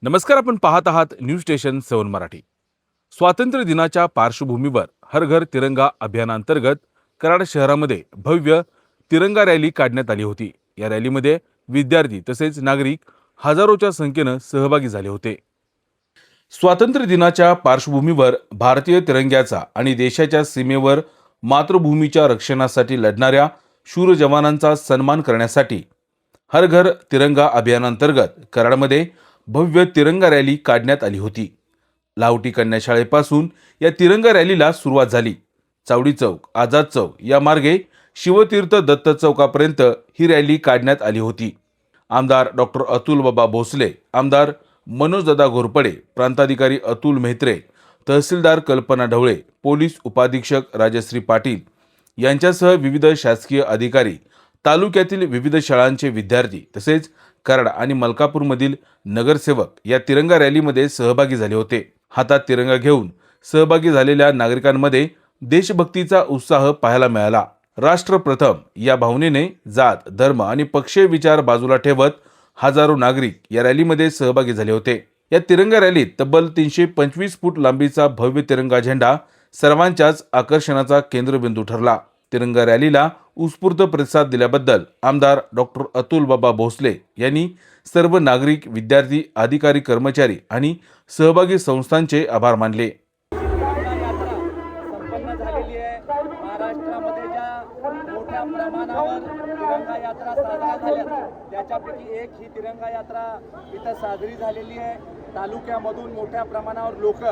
नमस्कार, आपण पाहत आहात न्यूज स्टेशन 7 मराठी। स्वातंत्र्य दिनाच्या पार्श्वभूमीवर हर घर तिरंगा अभियानांतर्गत कराड शहरामध्ये भव्य तिरंगा रॅली काढण्यात आली होती। या रॅलीमध्ये विद्यार्थी तसेच नागरिक हजारोच्या संख्येने सहभागी झाले होते। स्वातंत्र्य दिनाच्या पार्श्वभूमीवर भारतीय तिरंग्याचा आणि देशाच्या सीमेवर मातृभूमीच्या रक्षणासाठी लढणाऱ्या शूर जवानांचा सन्मान करण्यासाठी हर घर तिरंगा अभियानांतर्गत कराडमध्ये भव्य तिरंगा रॅली काढण्यात आली होती। लाहोटी कन्या शाळेपासून या तिरंगा रॅलीला सुरुवात झाली। चावडी चौक, आझाद चौक या मार्गे शिवतीर्थ दत्त चौकापर्यंत ही रॅली काढण्यात आली होती। आमदार डॉक्टर अतुल बाबा भोसले, आमदार मनोजदादा घोरपडे, प्रांताधिकारी अतुल मेहत्रे, तहसीलदार कल्पना ढवळे, पोलीस उपाधीक्षक राजश्री पाटील यांच्यासह विविध शासकीय अधिकारी, तालुक्यातील विविध शाळांचे विद्यार्थी तसेच कराड आणि मलकापूरमधील नगरसेवक या तिरंगा रॅलीमध्ये सहभागी झाले होते। हातात तिरंगा घेऊन सहभागी झालेल्या नागरिकांमध्ये देशभक्तीचा उत्साह पाहायला मिळाला। राष्ट्र प्रथम या भावनेने जात, धर्म आणि पक्षीय विचार बाजूला ठेवत हजारो नागरिक या रॅलीमध्ये सहभागी झाले होते। या तिरंगा रॅलीत तब्बल 325 फूट लांबीचा भव्य तिरंगा झेंडा सर्वांच्याच आकर्षणाचा केंद्रबिंदू ठरला। तिरंगा रॅलीला उत्स्फूर्त प्रतिसाद दिल्याबद्दल आमदार डॉक्टर अतुल बाबा भोसले यांनी सर्व नागरिक, विद्यार्थी, अधिकारी, कर्मचारी आणि सहभागी संस्थांचे आभार मानले। संपन्न झालेली आहे। महाराष्ट्रामध्ये ज्या मोठ्या प्रमाणावर तिरंगा यात्रा साजरा झाल्या त्याच्यापैकी एक ही तिरंगा यात्रा इथं साजरी झालेली आहे। तालुक्यामधून मोठ्या प्रमाणावर लोक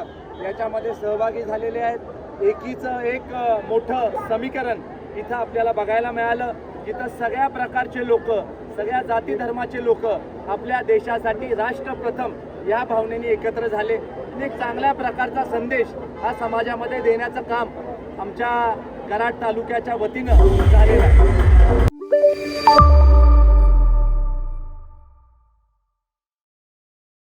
याच्यामध्ये सहभागी झालेले आहेत। एकीचं एक मोठं समीकरण इथं आपल्याला बघायला मिळालं, जिथं सगळ्या प्रकारचे लोक, सगळ्या जाती धर्माचे लोक आपल्या देशासाठी राष्ट्रप्रथम या भावनेने एकत्र झाले। एक चांगल्या प्रकारचा संदेश हा समाजामध्ये देण्याचं काम आमच्या कराड तालुक्याच्या वतीनं झालेलं आहे।